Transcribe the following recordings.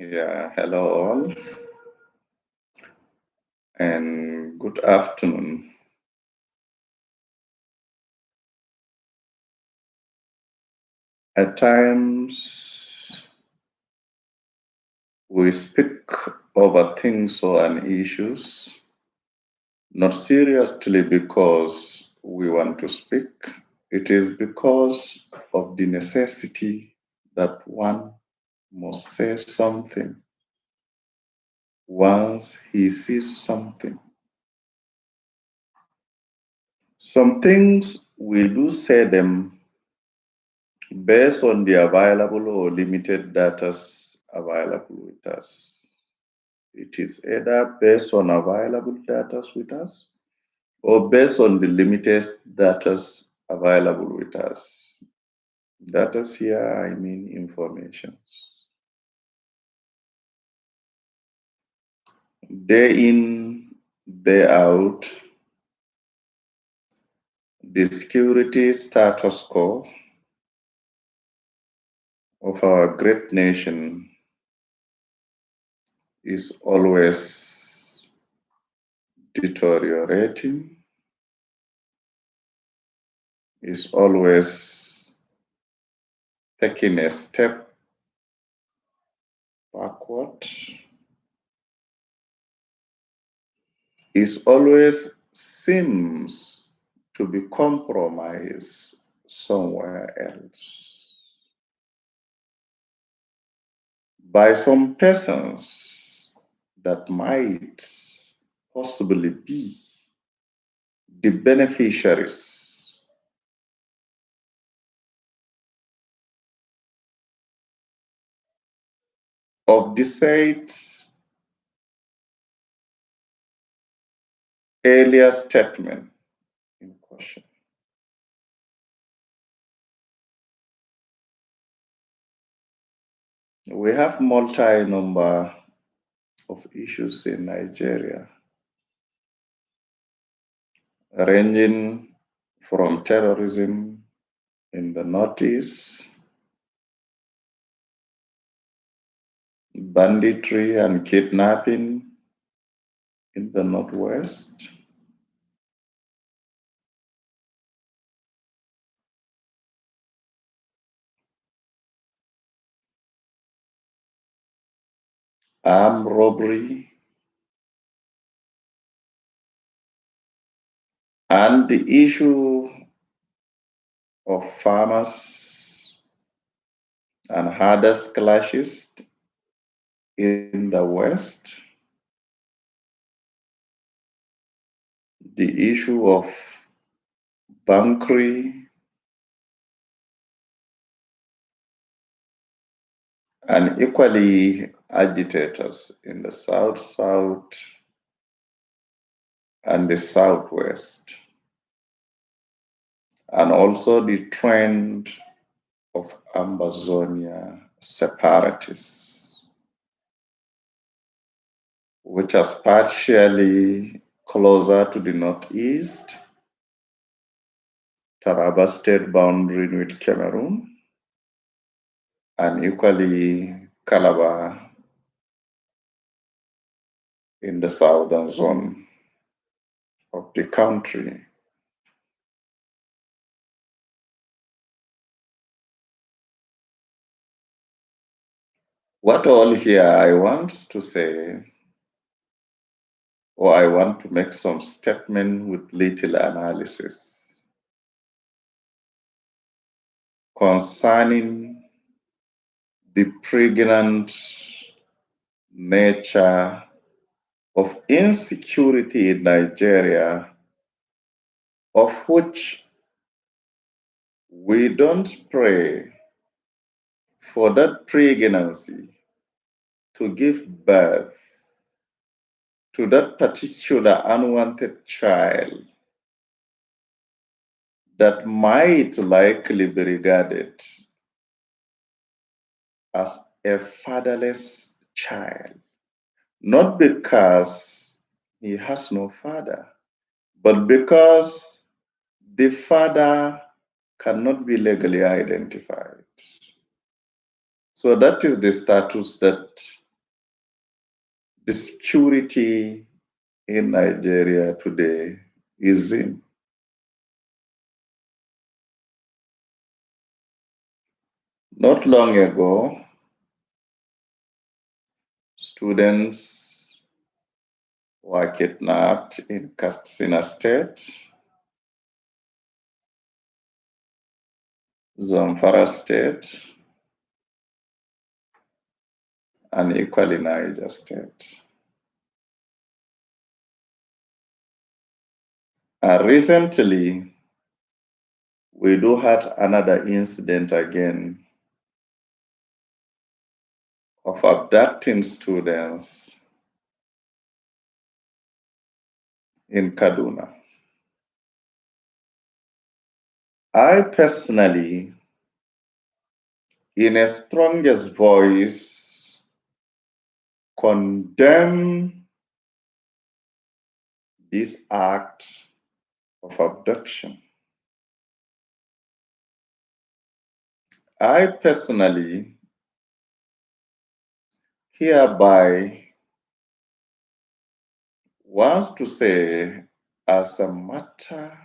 Yeah, hello all, and good afternoon. At times, we speak over things or an issues, not seriously because we want to speak. It is because of the necessity that one must say something once he sees something. Some things we do say them based on the available or limited data available with us. It is either based on available data with us or based on the limited data available with us. Data here, I mean information. Day in, day out, the security status quo of our great nation is always deteriorating, is always taking a step backward, is always seems to be compromised somewhere else by some persons that might possibly be the beneficiaries of the said earlier statement in question. We have multi-number of issues in Nigeria, ranging from terrorism in the northeast, banditry and kidnapping in the northwest, armed robbery, and the issue of farmers and hardest clashes in the west, the issue of bankery and equally agitators in the south and the southwest, and also the trend of Ambazonia separatists, which is partially closer to the northeast, Taraba state boundary with Cameroon, and equally Calabar in the southern zone of the country. What all here I want to say, or I want to make some statement with little analysis concerning the pregnant nature of insecurity in Nigeria, of which we don't pray for that pregnancy to give birth to that particular unwanted child that might likely be regarded as a fatherless child, not because he has no father, but because the father cannot be legally identified. So that is the status that the security in Nigeria today is in. Not long ago, students were kidnapped in Katsina State, Zamfara State, and equally Niger State. And recently, we do had another incident again of abducting students in Kaduna. I personally, in a strongest voice, condemn this act of abduction. I personally hereby wants to say, as a matter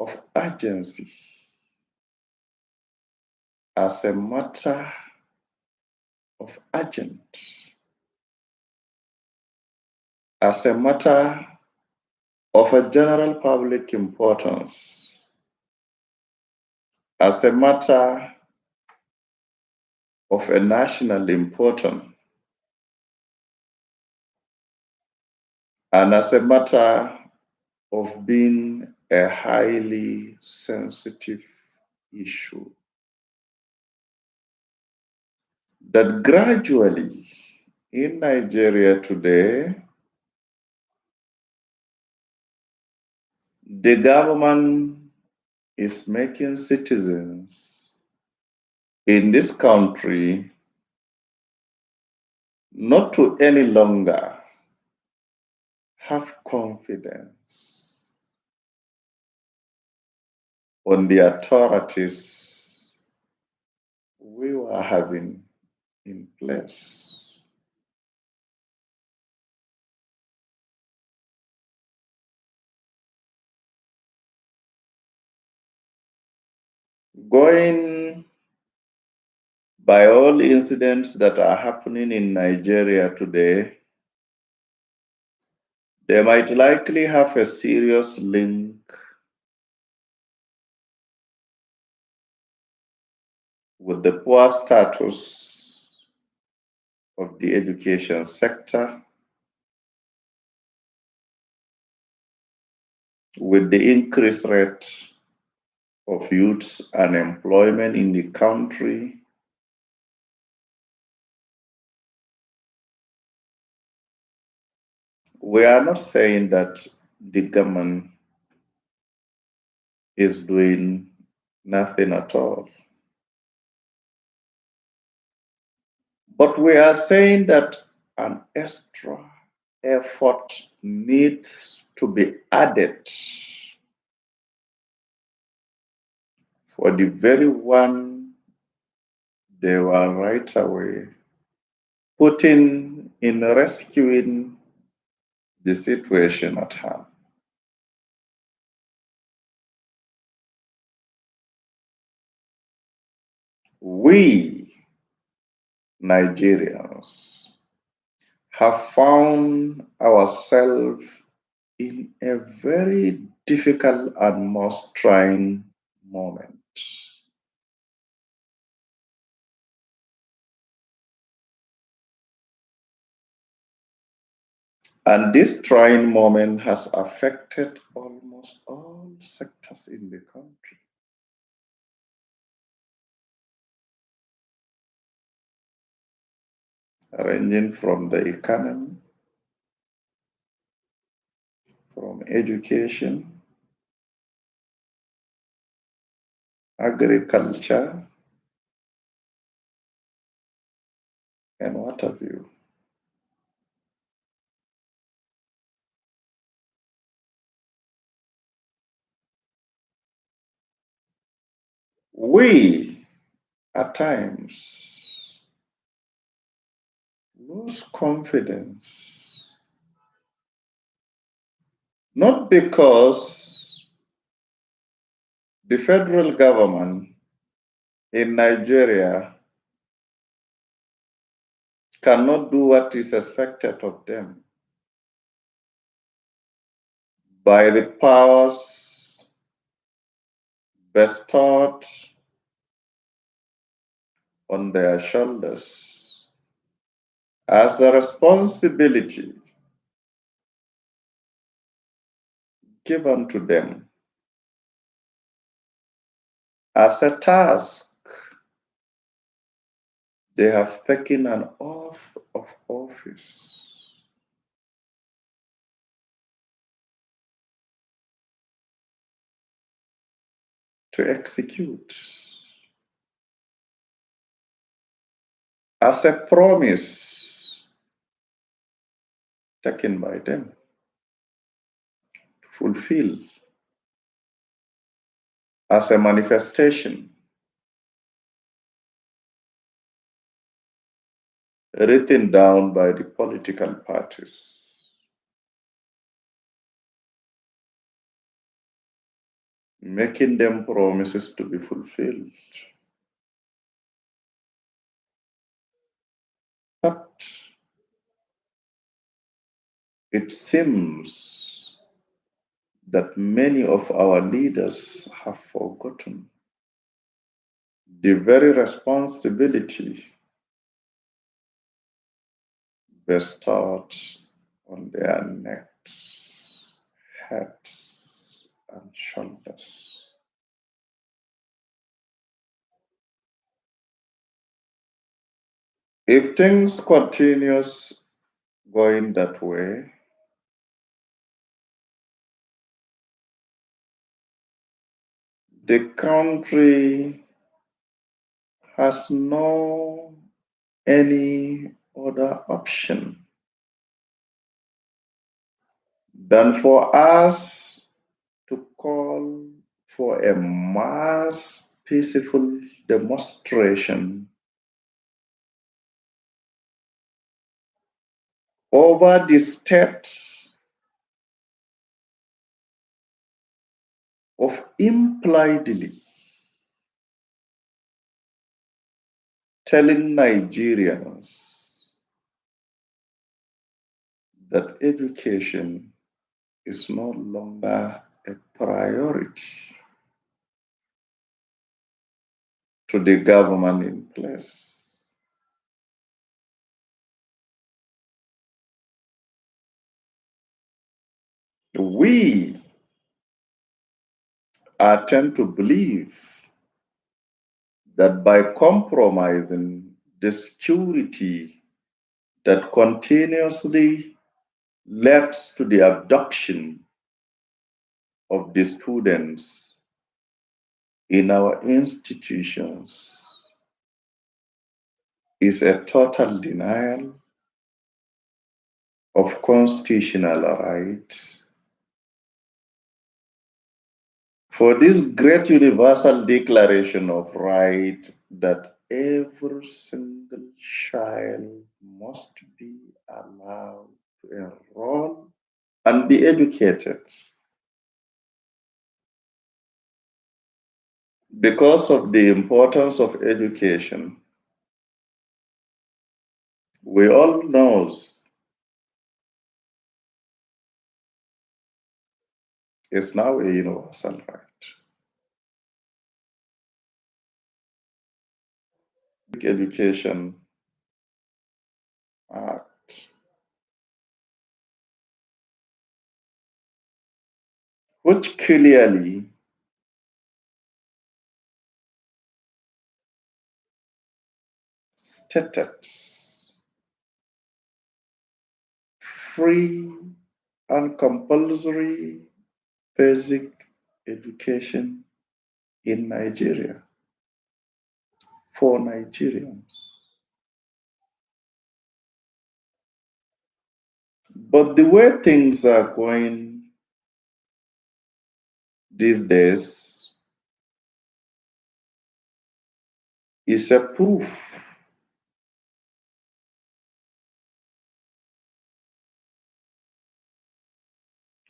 of urgency, as a matter of urgent, as a matter of a general public importance, as a matter of a national importance, and as a matter of being a highly sensitive issue, that gradually in Nigeria today, the government is making citizens in this country not to any longer have confidence on the authorities we were having in place. Going by all incidents that are happening in Nigeria today, they might likely have a serious link with the poor status of the education sector, with the increased rate of youth unemployment in the country, we are not saying that the government is doing nothing at all. But we are saying that an extra effort needs to be added for the very one they were right away putting in rescuing the situation at hand. We Nigerians have found ourselves in a very difficult and most trying moment. And this trying moment has affected almost all sectors in the country, ranging from the economy, from education, agriculture, and what have you. We, at times, lose confidence, not because the federal government in Nigeria cannot do what is expected of them by the powers bestowed on their shoulders as a responsibility given to them, as a task. They have taken an oath of office to execute, as a promise taken by them to fulfill, as a manifestation written down by the political parties. Making them promises to be fulfilled. But it seems that many of our leaders have forgotten the very responsibility bestowed on their necks, heads, and shoulders. If things continues going that way, the country has no any other option than for us to call for a mass peaceful demonstration over the state of impliedly telling Nigerians that education is no longer a priority to the government in place. We are tend to believe that by compromising the security that continuously leads to the abduction of the students in our institutions is a total denial of constitutional rights. For this great universal declaration of right that every single child must be allowed to enroll and be educated. Because of the importance of education, we all know it's now a universal right. Education Act, which clearly stated free and compulsory basic education in Nigeria for Nigerians. But the way things are going these days is a proof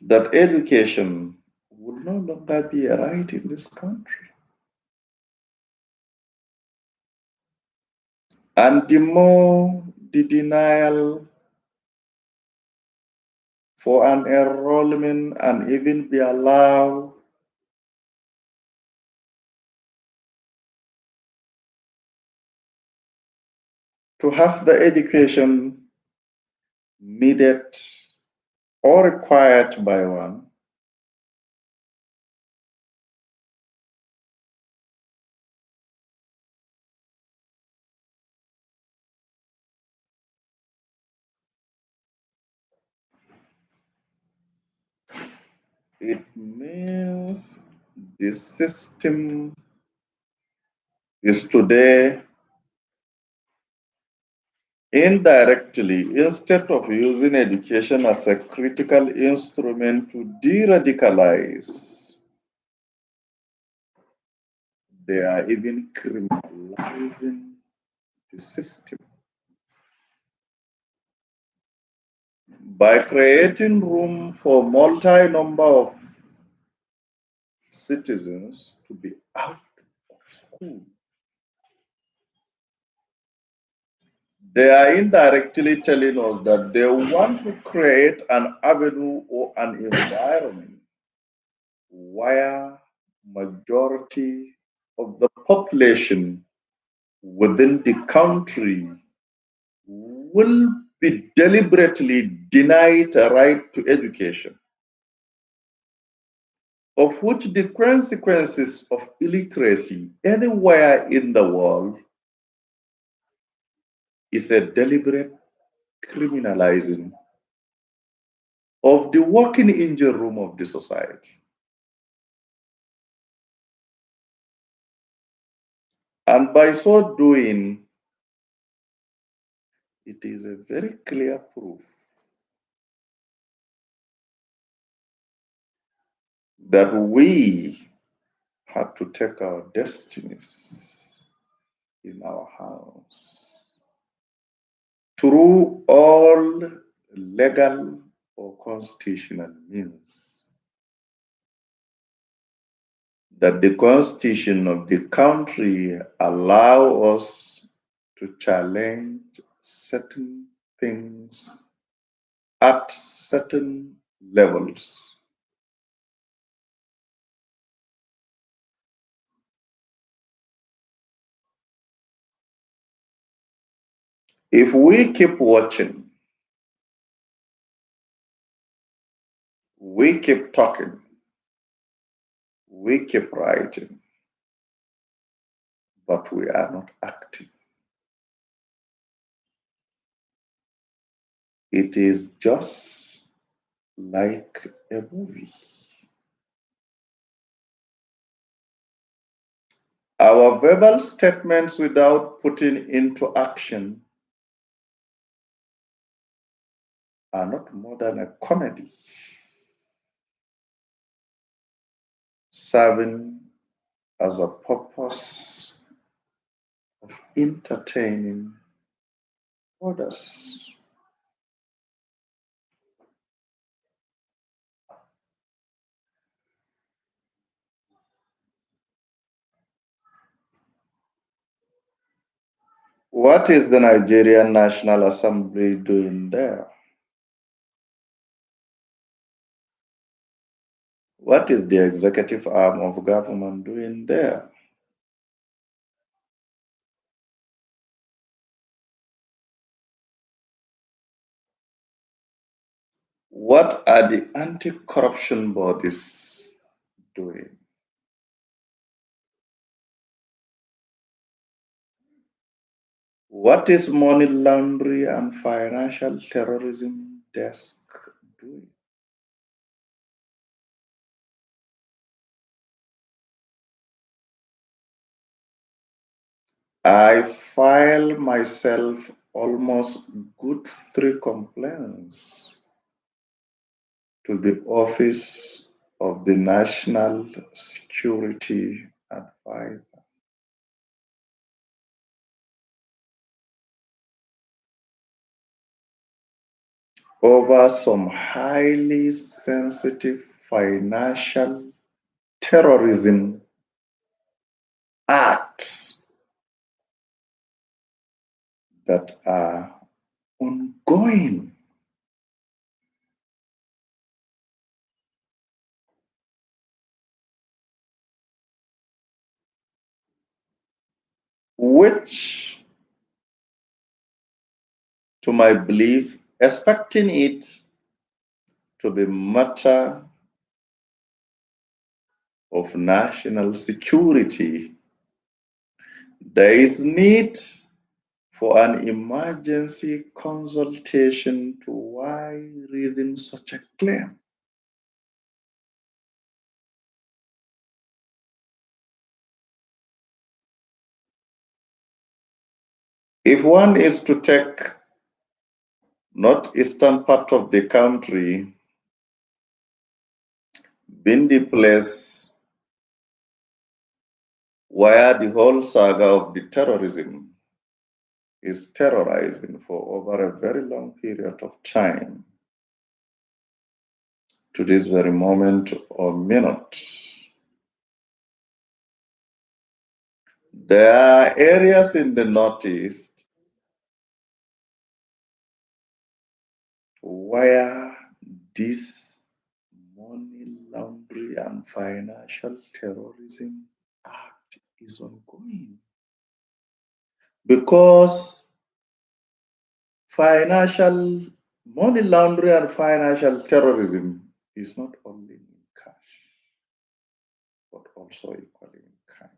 that education will no longer be a right in this country. And the more the denial for an enrollment and even be allowed to have the education needed or required by one, it means the system is today indirectly, instead of using education as a critical instrument to de radicalize, they are even criminalizing the system by creating room for multi number of citizens to be out of school. They are indirectly telling us that they want to create an avenue or an environment where majority of the population within the country will be deliberately denied a right to education, of which the consequences of illiteracy anywhere in the world is a deliberate criminalizing of the working engine room of the society. And by so doing, it is a very clear proof that we had to take our destinies in our hands through all legal or constitutional means. That the constitution of the country allow us to challenge certain things at certain levels. If we keep watching, we keep talking, we keep writing, but we are not acting, it is just like a movie. Our verbal statements without putting into action are not more than a comedy serving as a purpose of entertaining others. What is the Nigerian National Assembly doing there? What is the executive arm of government doing there? What are the anti corruption bodies doing? What is money laundering and financial terrorism desk doing? I file myself almost good 3 complaints to the Office of the National Security Advisor. over some highly sensitive financial terrorism acts that are ongoing. Which, to my belief, expecting it to be matter of national security, there is need for an emergency consultation to why raising such a claim. If one is to take northeastern part of the country, being the place where the whole saga of the terrorism is terrorizing for over a very long period of time, to this very moment or minute. There are areas in the Northeast where this money laundering and financial terrorism act is ongoing. Because financial money laundering and financial terrorism is not only in cash, but also equally in kind.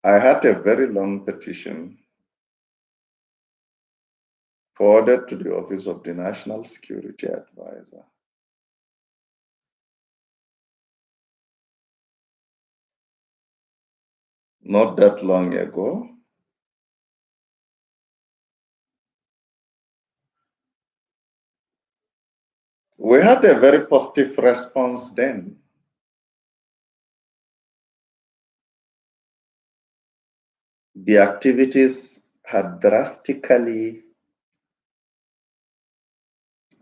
I had a very long petition forwarded to the Office of the National Security Advisor. Not that long ago, we had a very positive response then. The activities had drastically,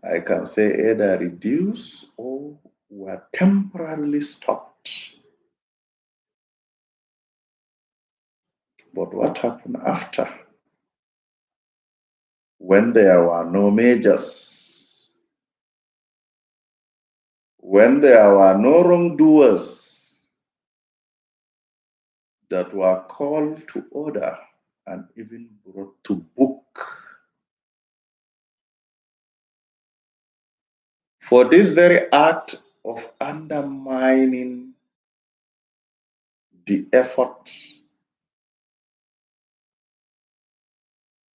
I can say, either reduced or were temporarily stopped. But what happened after? When there were no measures, when there were no wrongdoers that were called to order and even brought to book. For this very act of undermining the effort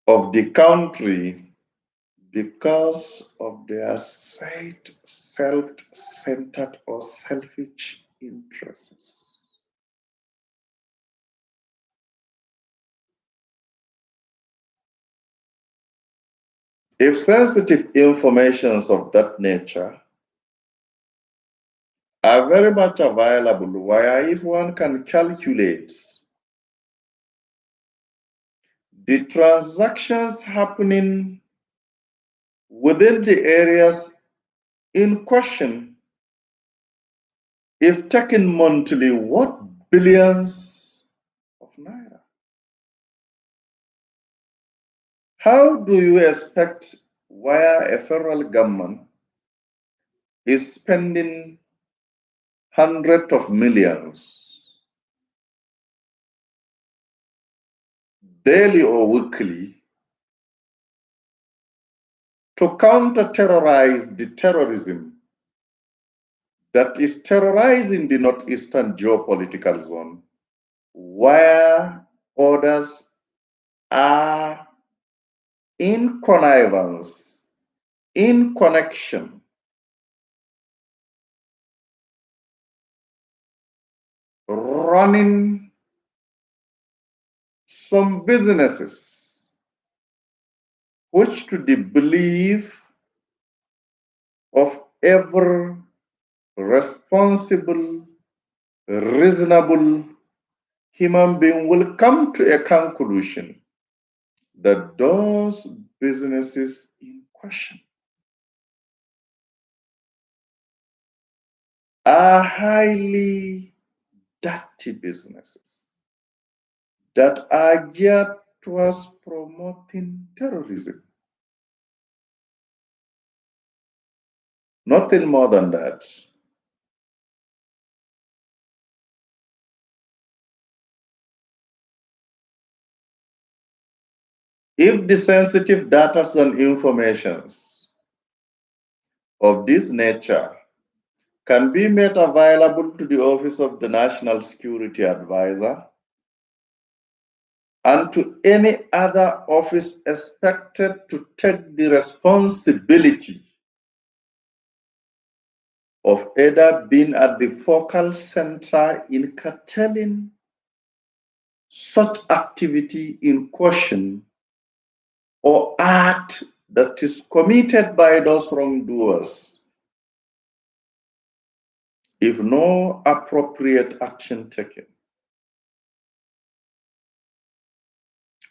of the country because of their self-centered or selfish interests. If sensitive informations of that nature are very much available, where if one can calculate the transactions happening within the areas in question, if taken monthly, what billions of naira? How do you expect where a federal government is spending hundreds of millions daily or weekly to counter-terrorize the terrorism that is terrorizing the northeastern geopolitical zone, where others are in connivance, in connection, running some businesses which, to the belief of every responsible, reasonable human being will come to a conclusion that those businesses in question are highly dirty businesses that are geared towards promoting terrorism. Nothing more than that. If the sensitive data and informations of this nature can be made available to the Office of the National Security Advisor and to any other office expected to take the responsibility of either being at the focal center in curtailing such activity in question or act that is committed by those wrongdoers, if no appropriate action taken.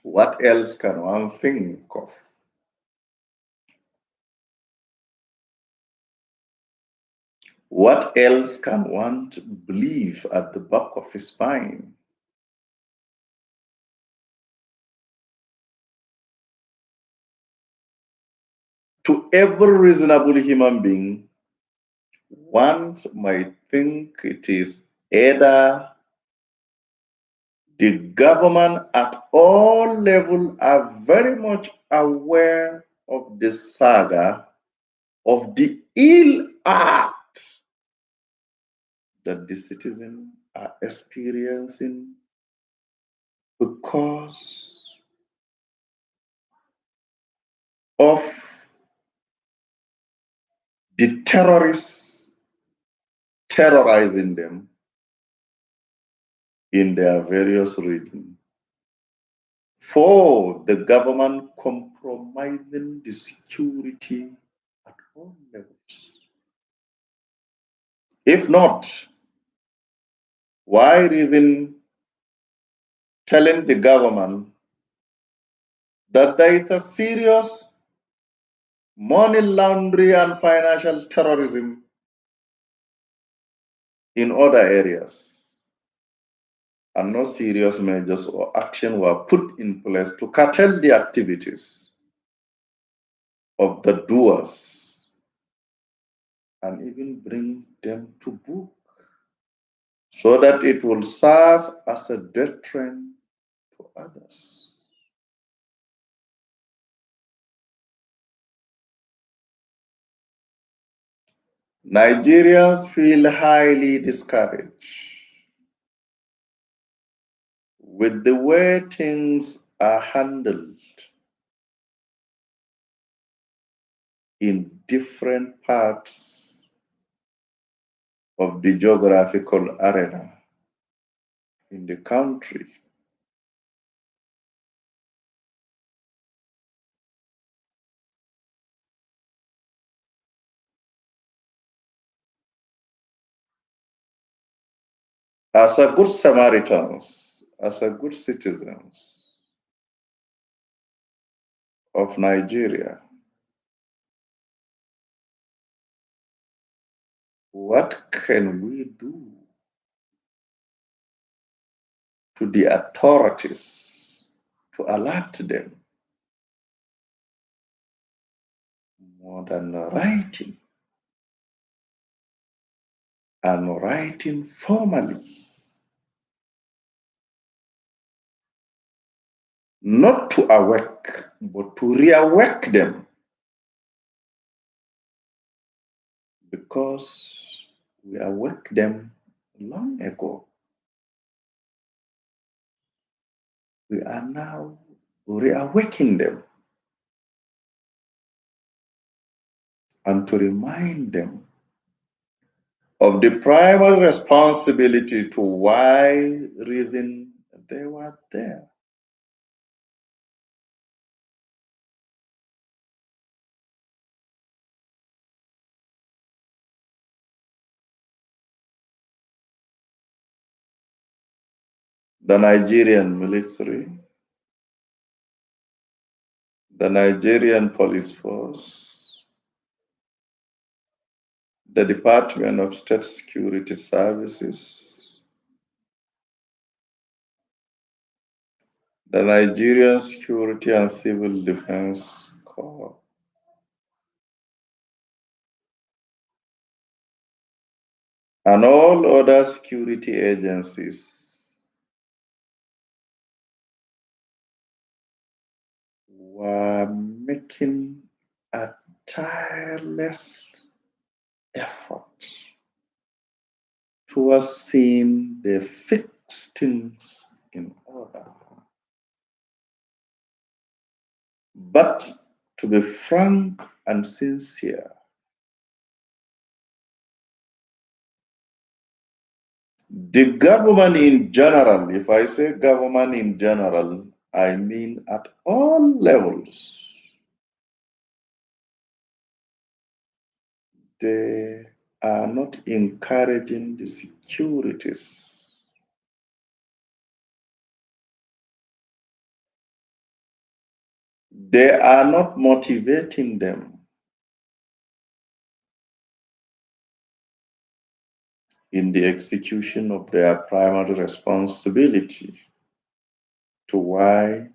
What else can one think of? What else can one believe at the back of his mind? To every reasonable human being, one might think it is either the government at all levels are very much aware of the saga of the ill act that the citizens are experiencing because of the terrorists terrorizing them in their various regions, for the government compromising the security at all levels. If not, why reason telling the government that there is a serious money laundering and financial terrorism in other areas, and no serious measures or action were put in place to curtail the activities of the doers and even bring them to book so that it will serve as a deterrent to others. Nigerians feel highly discouraged with the way things are handled in different parts of the geographical arena in the country. As a good Samaritans, as a good citizens of Nigeria, what can we do to the authorities to alert them more than writing, and writing formally, not to awake, but to reawake them, because we awake them long ago. We are now reawakening them, and to remind them of the primary responsibility to why reason they were there. the Nigerian military, the Nigerian police force, the Department of State Security Services, the Nigerian Security and Civil Defense Corps, and all other security agencies were making a tireless effort towards seeing they fix things in order. But to be frank and sincere, the government in general, if I say government in general, I mean at all levels, they are not encouraging the securities. They are not motivating them in the execution of their primary responsibility to why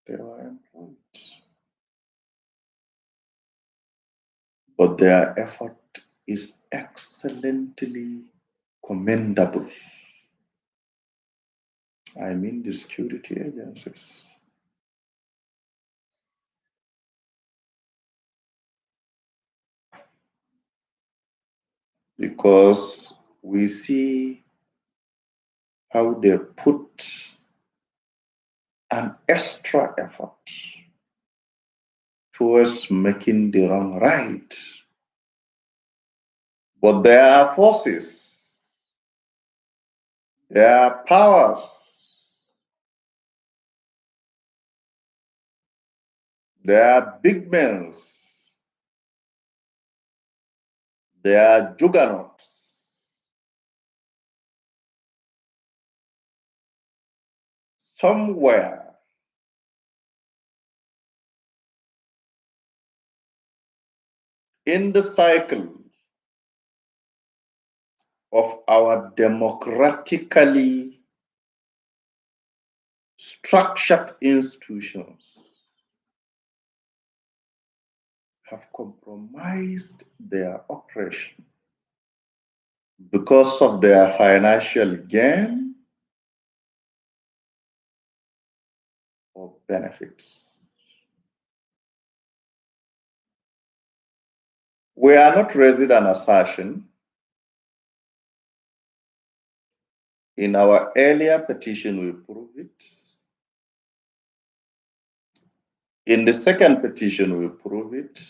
they were employed. But their effort is excellently commendable. I mean the security agencies. Because we see how they put an extra effort towards making the wrong right. But there are forces, there are powers, there are big men, there are juggernauts, somewhere in the cycle of our democratically structured institutions have compromised their operation because of their financial gain or benefits. We are not raising an assertion. In our earlier petition, we proved it. In the second petition, we prove it.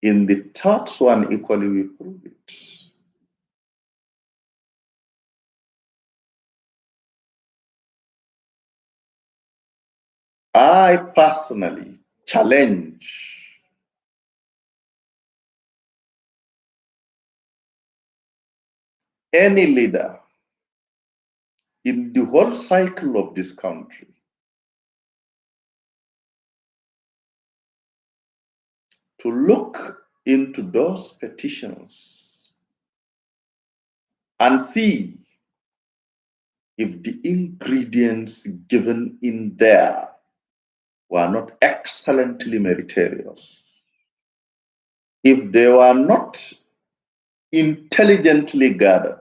In the third one, equally, we prove it. I personally challenge any leader in the whole cycle of this country to look into those petitions and see if the ingredients given in there were not excellently meritorious, if they were not intelligently gathered,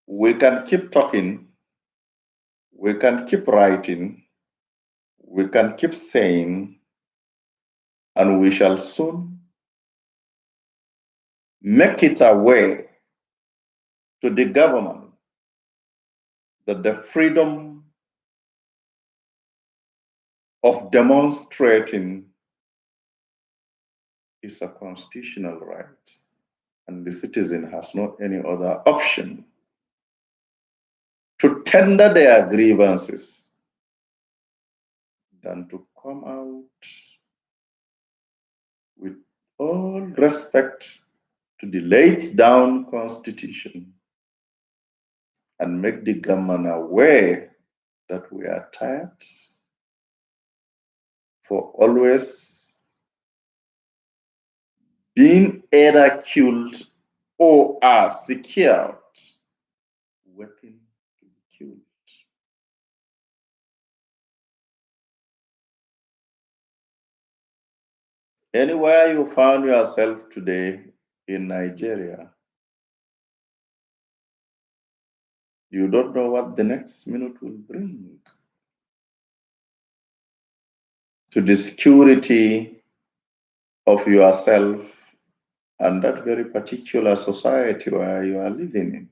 we can keep talking, we can keep writing, we can keep saying, and we shall soon make it aware to the government that the freedom of demonstrating is a constitutional right, and the citizen has no any other option to tender their grievances than to come out all respect to the laid down constitution and make the government aware that we are tired for always being either killed or are secured weapon to be killed. Anywhere you found yourself today in Nigeria, you don't know what the next minute will bring to the security of yourself and that very particular society where you are living in.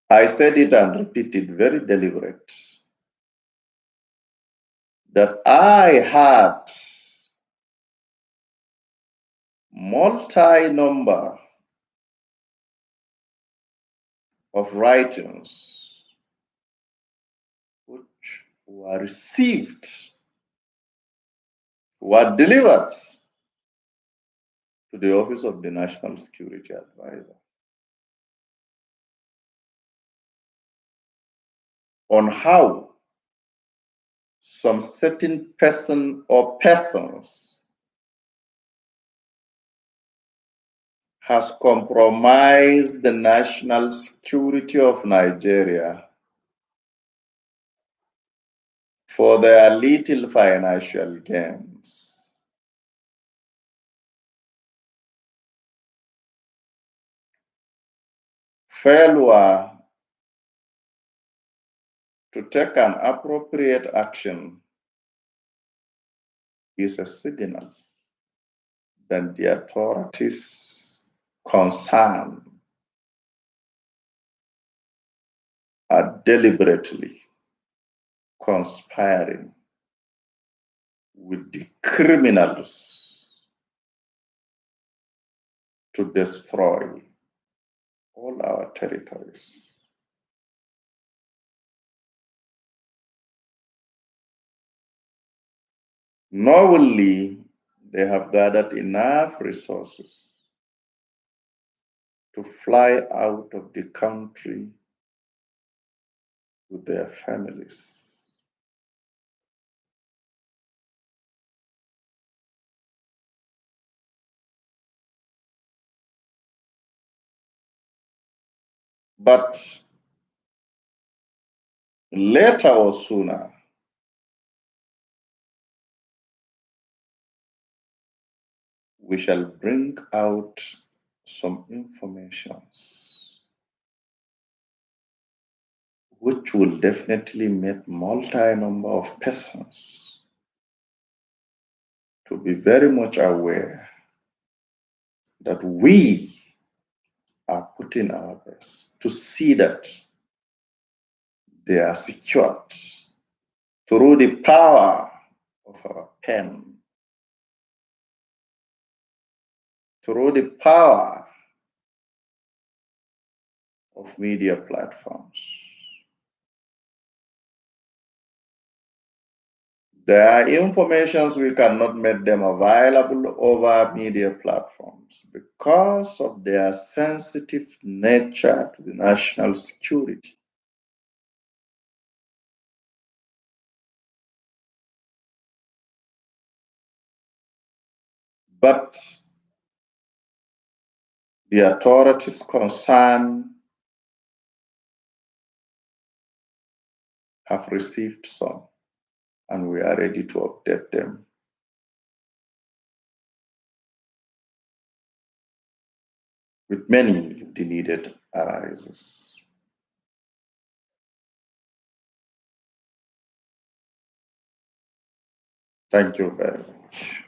I said it and repeat it very deliberate that I had multi-number of writings which were received, were delivered to the office of the National Security Advisor on how some certain person or persons has compromised the national security of Nigeria for their little financial gains. Failure to take an appropriate action is a signal that the authorities concerned are deliberately conspiring with the criminals to destroy all our territories. Knowingly, they have gathered enough resources to fly out of the country with their families. But later or sooner, we shall bring out some informations which will definitely make multi-number of persons to be very much aware that we are putting our best to see that they are secured through the power of our pen, through the power of media platforms. There are informations we cannot make them available over media platforms because of their sensitive nature to the national security. But the authorities concerned have received some, and we are ready to update them with many of the needed arises. Thank you very much.